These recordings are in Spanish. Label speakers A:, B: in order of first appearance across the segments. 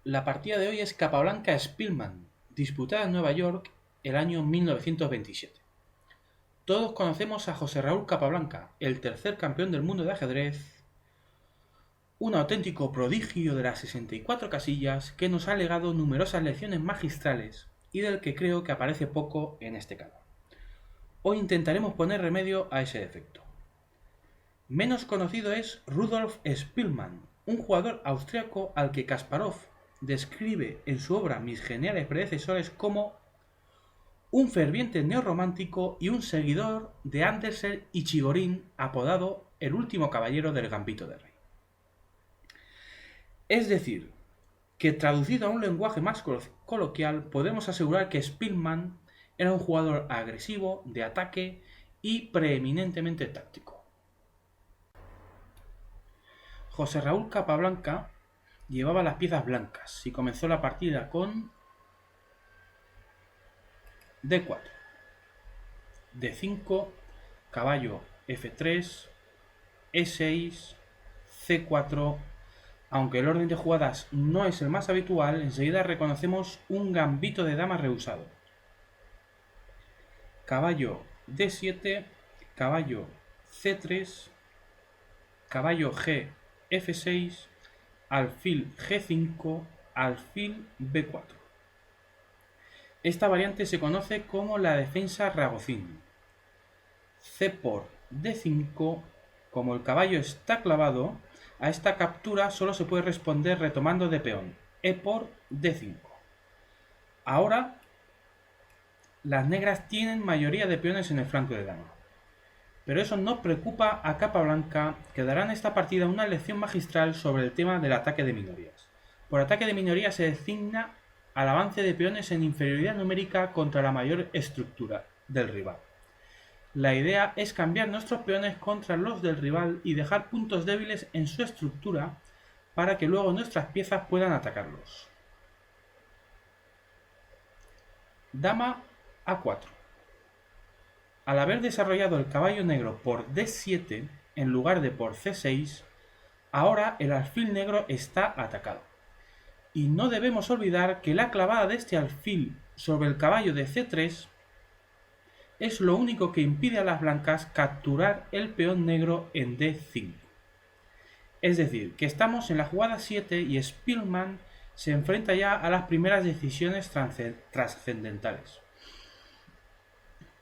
A: La partida de hoy es Capablanca-Spielmann, disputada en Nueva York el año 1927. Todos conocemos a José Raúl Capablanca, el tercer campeón del mundo de ajedrez, un auténtico prodigio de las 64 casillas que nos ha legado numerosas lecciones magistrales y del que creo que aparece poco en este canal. Hoy intentaremos poner remedio a ese defecto. Menos conocido es Rudolf Spielmann, un jugador austriaco al que Kasparov describe en su obra Mis geniales predecesores como un ferviente neorromántico y un seguidor de Andersen y Chigorin, apodado el último caballero del Gambito de Rey. Es decir, que traducido a un lenguaje más coloquial, podemos asegurar que Spielmann era un jugador agresivo, de ataque y preeminentemente táctico. José Raúl Capablanca llevaba las piezas blancas y comenzó la partida con D4, D5, caballo F3, E6, C4. Aunque el orden de jugadas no es el más habitual, enseguida reconocemos un gambito de dama rehusado. Caballo D7, caballo C3, caballo G, F6, alfil G5, alfil B4. Esta variante se conoce como la defensa Ragozín. C por D5, como el caballo está clavado, a esta captura solo se puede responder retomando de peón, E por D5. Ahora, las negras tienen mayoría de peones en el flanco de dama. Pero eso no preocupa a Capablanca, que dará en esta partida una lección magistral sobre el tema del ataque de minorías. Por ataque de minorías se designa al avance de peones en inferioridad numérica contra la mayor estructura del rival. La idea es cambiar nuestros peones contra los del rival y dejar puntos débiles en su estructura para que luego nuestras piezas puedan atacarlos. Dama A4. Al haber desarrollado el caballo negro por D7 en lugar de por C6, ahora el alfil negro está atacado. Y no debemos olvidar que la clavada de este alfil sobre el caballo de C3 es lo único que impide a las blancas capturar el peón negro en D5. Es decir, que estamos en la jugada 7 y Spielmann se enfrenta ya a las primeras decisiones trascendentales.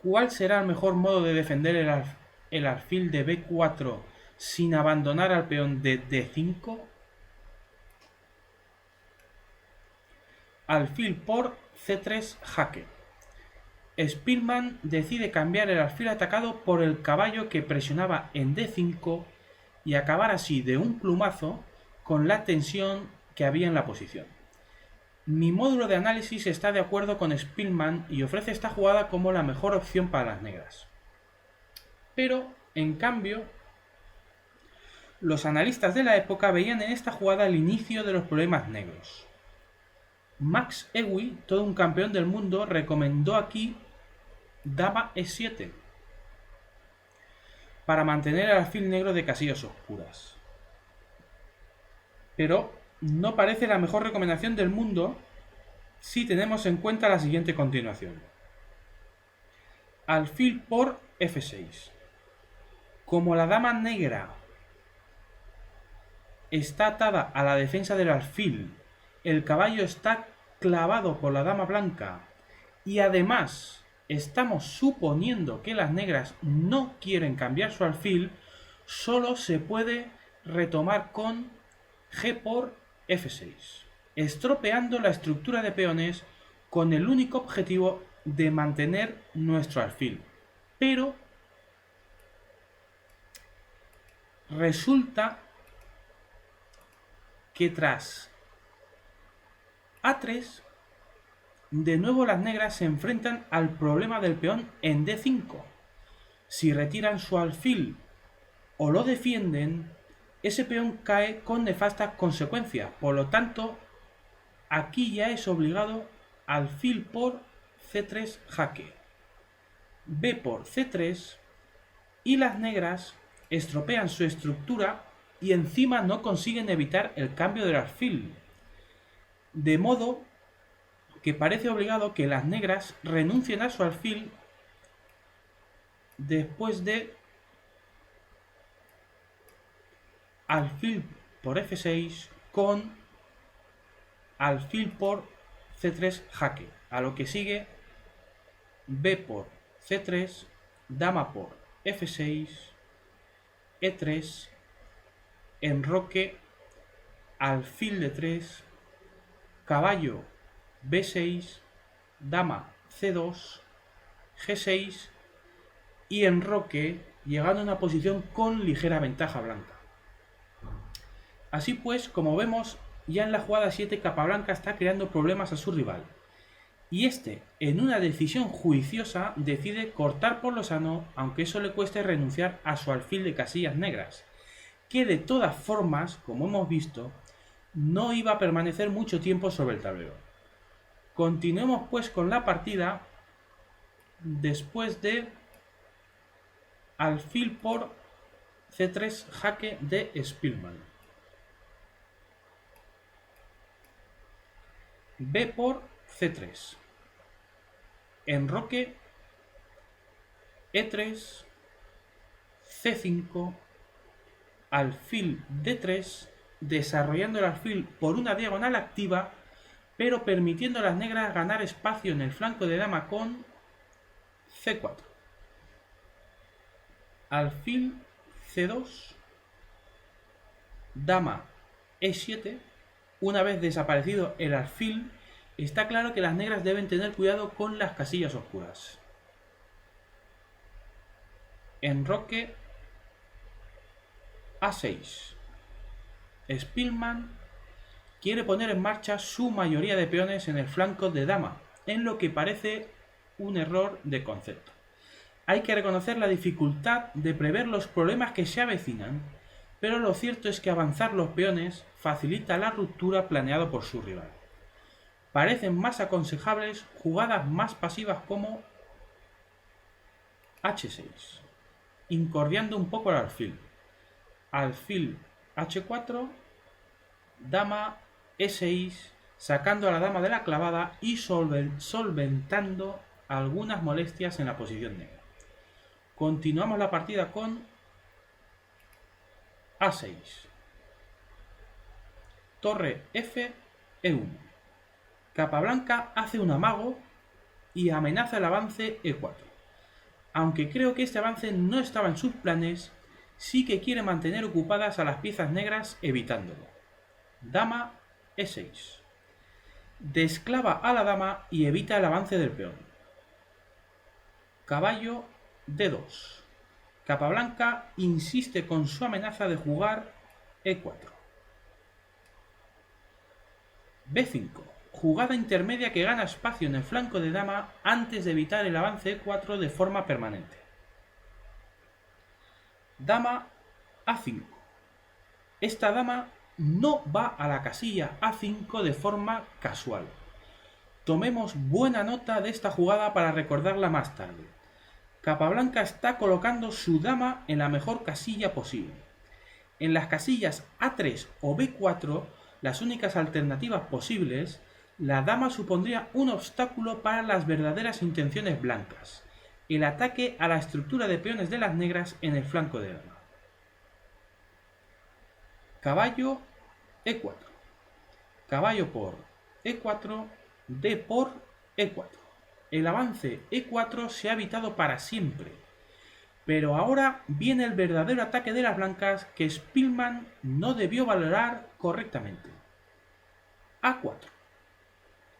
A: ¿Cuál será el mejor modo de defender el alfil de B4 sin abandonar al peón de D5? Alfil por C3 jaque. Spielmann decide cambiar el alfil atacado por el caballo que presionaba en D5 y acabar así de un plumazo con la tensión que había en la posición. Mi módulo de análisis está de acuerdo con Spielmann y ofrece esta jugada como la mejor opción para las negras. Pero, en cambio, los analistas de la época veían en esta jugada el inicio de los problemas negros. Max Euwe, todo un campeón del mundo, recomendó aquí Dama E7 para mantener el alfil negro de casillas oscuras. Pero no parece la mejor recomendación del mundo si tenemos en cuenta la siguiente continuación. Alfil por F6. Como la dama negra está atada a la defensa del alfil, el caballo está clavado por la dama blanca y además estamos suponiendo que las negras no quieren cambiar su alfil, solo se puede retomar con G por F6, estropeando la estructura de peones con el único objetivo de mantener nuestro alfil. Pero resulta que tras A3, de nuevo las negras se enfrentan al problema del peón en D5. Si retiran su alfil o lo defienden, ese peón cae con nefastas consecuencias. Por lo tanto, aquí ya es obligado alfil por C3 jaque, B por C3 y las negras estropean su estructura y encima no consiguen evitar el cambio del alfil. de modo que parece obligado que las negras renuncien a su alfil después de alfil por f6 con alfil por c3 jaque, a lo que sigue b por c3, dama por f6, e3, enroque, alfil de 3, caballo b6, dama c2, g6 y enroque, llegando a una posición con ligera ventaja blanca. Así pues, como vemos, ya en la jugada 7 Capablanca está creando problemas a su rival, y este, en una decisión juiciosa, decide cortar por lo sano, aunque eso le cueste renunciar a su alfil de casillas negras, que de todas formas, como hemos visto, no iba a permanecer mucho tiempo sobre el tablero. Continuemos pues con la partida después de alfil por c3 jaque de Spielmann. B por c3. Enroque, e3, c5, alfil d3, desarrollando el alfil por una diagonal activa, pero permitiendo a las negras ganar espacio en el flanco de dama con c4. Alfil c2, dama e7. Una vez desaparecido el alfil, está claro que las negras deben tener cuidado con las casillas oscuras. Enroque a6. Spielmann quiere poner en marcha su mayoría de peones en el flanco de dama, en lo que parece un error de concepto. Hay que reconocer la dificultad de prever los problemas que se avecinan, pero lo cierto es que avanzar los peones facilita la ruptura planeado por su rival. Parecen más aconsejables jugadas más pasivas como h6, incordiando un poco el alfil, alfil h4, dama e6, sacando a la dama de la clavada y solventando algunas molestias en la posición negra. Continuamos la partida con a6, torre f, e1. Capablanca hace un amago y amenaza el avance e4. Aunque creo que este avance no estaba en sus planes, sí que quiere mantener ocupadas a las piezas negras evitándolo. Dama e6. Desclava a la dama y evita el avance del peón. Caballo d2. Capablanca insiste con su amenaza de jugar e4. b5. Jugada intermedia que gana espacio en el flanco de dama antes de evitar el avance e4 de forma permanente. Dama a5. Esta dama no va a la casilla a5 de forma casual. Tomemos buena nota de esta jugada para recordarla más tarde. Capablanca está colocando su dama en la mejor casilla posible. En las casillas a3 o b4, las únicas alternativas posibles, la dama supondría un obstáculo para las verdaderas intenciones blancas, el ataque a la estructura de peones de las negras en el flanco de dama. Caballo e4. Caballo por e4, d por e4. El avance e4 se ha evitado para siempre, pero ahora viene el verdadero ataque de las blancas que Spielmann no debió valorar correctamente. a4.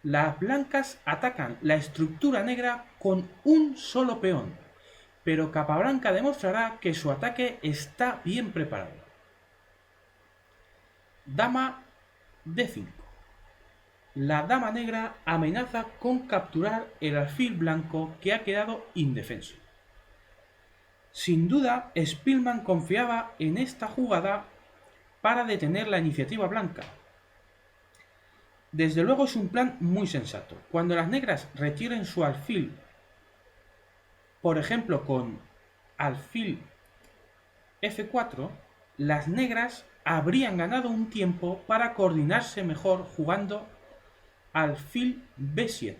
A: Las blancas atacan la estructura negra con un solo peón, pero Capablanca demostrará que su ataque está bien preparado. Dama d5. La dama negra amenaza con capturar el alfil blanco que ha quedado indefenso. Sin duda, Spielmann confiaba en esta jugada para detener la iniciativa blanca. Desde luego es un plan muy sensato. Cuando las negras retiren su alfil, por ejemplo con alfil f4, las negras habrían ganado un tiempo para coordinarse mejor jugando alfil b7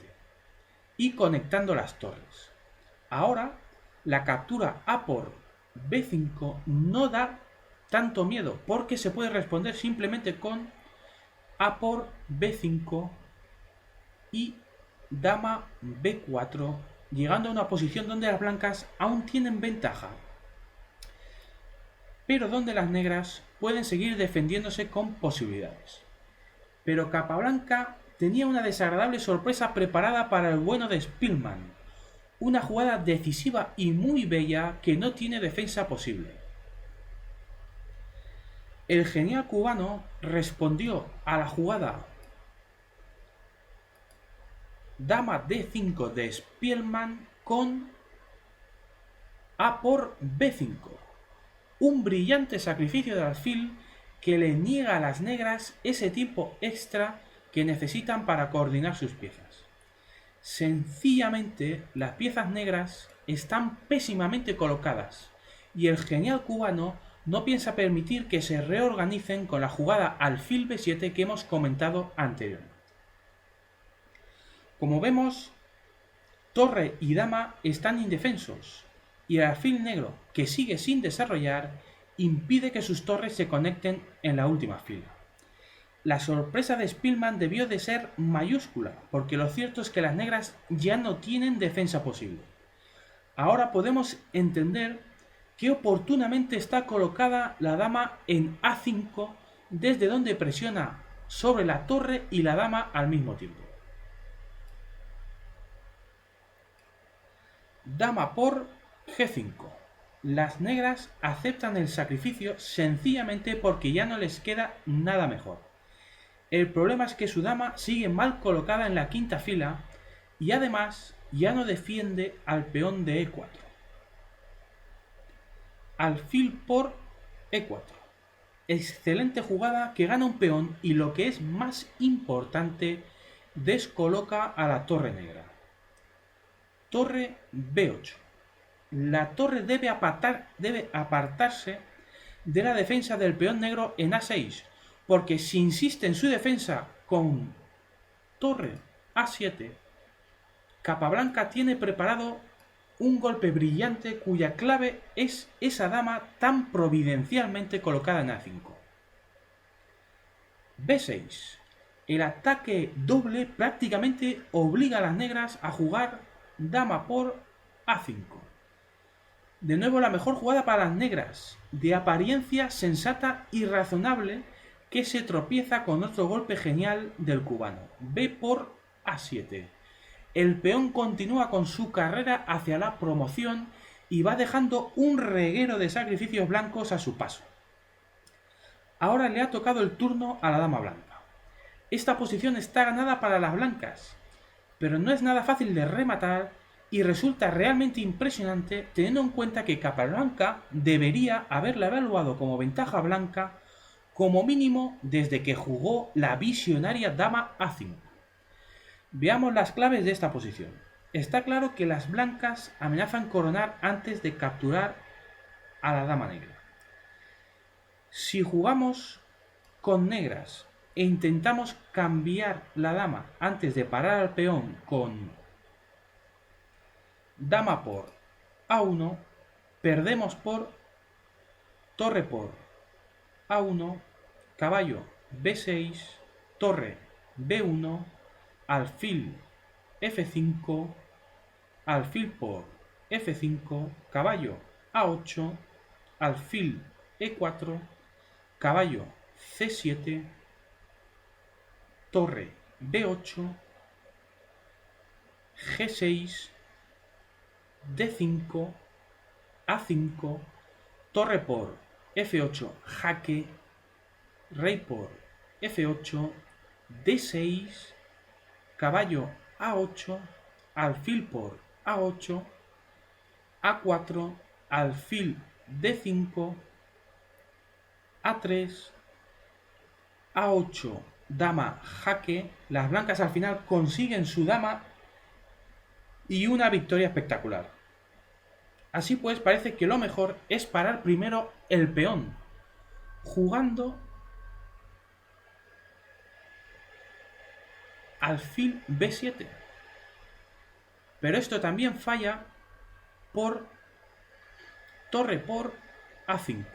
A: y conectando las torres. Ahora la captura a por b5 no da tanto miedo porque se puede responder simplemente con a por b5 y dama b4, llegando a una posición donde las blancas aún tienen ventaja, pero donde las negras pueden seguir defendiéndose con posibilidades. Pero Capablanca tenía una desagradable sorpresa preparada para el bueno de Spielmann, una jugada decisiva y muy bella que no tiene defensa posible. El genial cubano respondió a la jugada dama d5 de Spielmann con a por b5, un brillante sacrificio de alfil que le niega a las negras ese tiempo extra que necesitan para coordinar sus piezas. Sencillamente, las piezas negras están pésimamente colocadas y el genial cubano no piensa permitir que se reorganicen con la jugada alfil b7 que hemos comentado anteriormente. Como vemos, torre y dama están indefensos y el alfil negro, que sigue sin desarrollar, impide que sus torres se conecten en la última fila. La sorpresa de Spielmann debió de ser mayúscula, porque lo cierto es que las negras ya no tienen defensa posible. Ahora podemos entender que oportunamente está colocada la dama en a5, desde donde presiona sobre la torre y la dama al mismo tiempo. Dama por g5. Las negras aceptan el sacrificio sencillamente porque ya no les queda nada mejor. El problema es que su dama sigue mal colocada en la quinta fila y además ya no defiende al peón de e4. Alfil por e4. Excelente jugada que gana un peón y, lo que es más importante, descoloca a la torre negra. Torre b8. La torre debe apartarse de la defensa del peón negro en a6, porque si insiste en su defensa con torre a7, Capablanca tiene preparado un golpe brillante cuya clave es esa dama tan providencialmente colocada en a5. b6. El ataque doble prácticamente obliga a las negras a jugar dama por a5. De nuevo la mejor jugada para las negras, de apariencia sensata y razonable, que se tropieza con otro golpe genial del cubano, b por a7. El peón continúa con su carrera hacia la promoción y va dejando un reguero de sacrificios blancos a su paso. Ahora le ha tocado el turno a la dama blanca. Esta posición está ganada para las blancas, pero no es nada fácil de rematar y resulta realmente impresionante teniendo en cuenta que Capablanca debería haberla evaluado como ventaja blanca como mínimo desde que jugó la visionaria dama a5. Veamos las claves de esta posición. Está claro que las blancas amenazan coronar antes de capturar a la dama negra. Si jugamos con negras e intentamos cambiar la dama antes de parar al peón con dama por a1, perdemos por torre por a1, caballo b6, torre b1, alfil f5, alfil por f5, caballo a8, alfil e4, caballo c7, torre b8, g6, d5, a5, torre por f8, jaque, rey por f8, d6, caballo a8, alfil por a8, a4, alfil d5, a3, a8, dama jaque. Las blancas al final consiguen su dama y una victoria espectacular. Así pues, parece que lo mejor es parar primero el peón, jugando alfil b7. Pero esto también falla por torre por a5,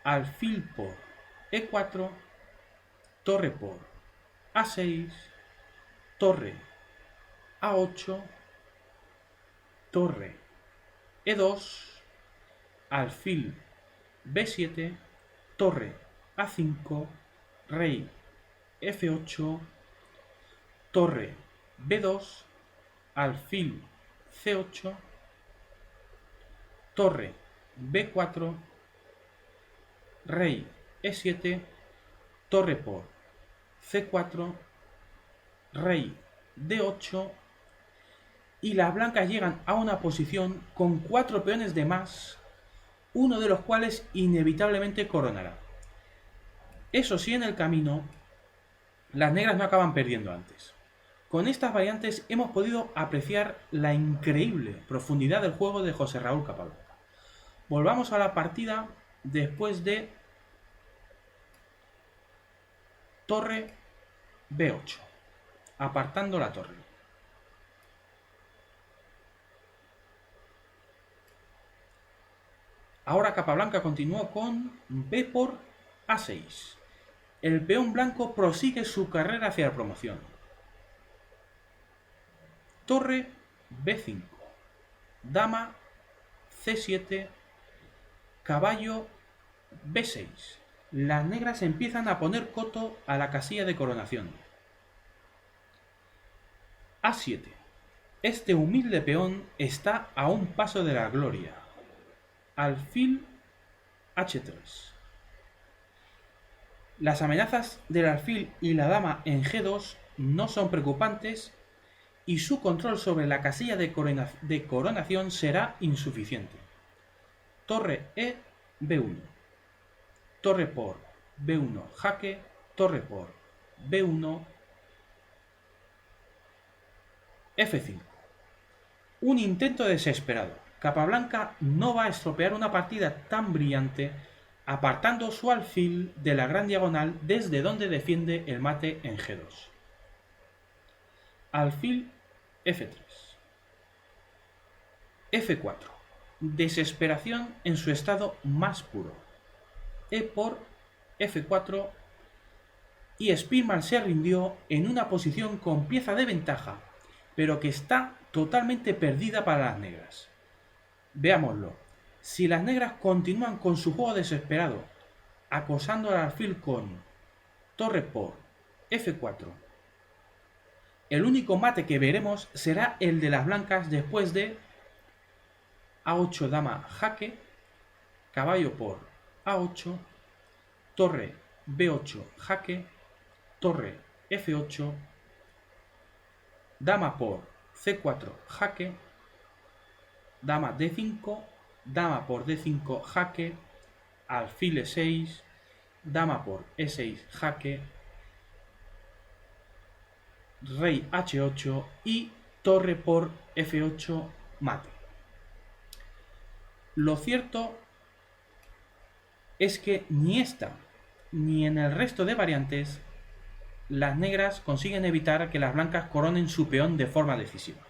A: alfil por e4, torre por a6, torre a8, torre e2, alfil b7, torre a5, rey f8, torre b2, alfil c8, torre b4, rey e7, torre por c4, rey d8, y las blancas llegan a una posición con 4 peones de más, uno de los cuales inevitablemente coronará. Eso sí, en el camino, las negras no acaban perdiendo antes. Con estas variantes hemos podido apreciar la increíble profundidad del juego de José Raúl Capablanca. Volvamos a la partida después de torre b8, apartando la torre. Ahora Capablanca continuó con b por a6. El peón blanco prosigue su carrera hacia la promoción. Torre b5, dama c7, caballo b6. Las negras empiezan a poner coto a la casilla de coronación. a7. Este humilde peón está a un paso de la gloria. Alfil h3. Las amenazas del alfil y la dama en g2 no son preocupantes y su control sobre la casilla de coronación será insuficiente. Torre e b1, torre por b1 jaque, torre por b1 f5. Un intento desesperado. Capablanca no va a estropear una partida tan brillante apartando su alfil de la gran diagonal desde donde defiende el mate en g2. Alfil f3, f4. Desesperación en su estado más puro. E por f4 y Spearman se rindió en una posición con pieza de ventaja, pero que está totalmente perdida para las negras. Veámoslo. Si las negras continúan con su juego desesperado, acosando al alfil con torre por f4, el único mate que veremos será el de las blancas después de a8 dama jaque, caballo por a8, torre b8 jaque, torre f8, dama por c4 jaque, dama d5, dama por d5 jaque, alfil e6, dama por e6 jaque, rey h8 y torre por f8 mate. Lo cierto es que ni esta ni en el resto de variantes las negras consiguen evitar que las blancas coronen su peón de forma decisiva.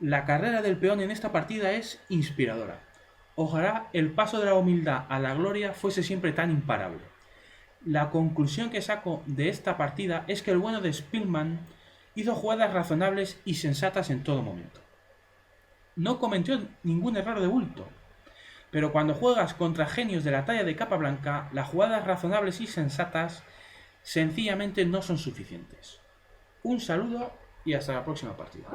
A: La carrera del peón en esta partida es inspiradora. Ojalá el paso de la humildad a la gloria fuese siempre tan imparable. La conclusión que saco de esta partida es que el bueno de Spearman hizo jugadas razonables y sensatas en todo momento. No cometió ningún error de bulto, pero cuando juegas contra genios de la talla de Capablanca, las jugadas razonables y sensatas sencillamente no son suficientes. Un saludo y hasta la próxima partida.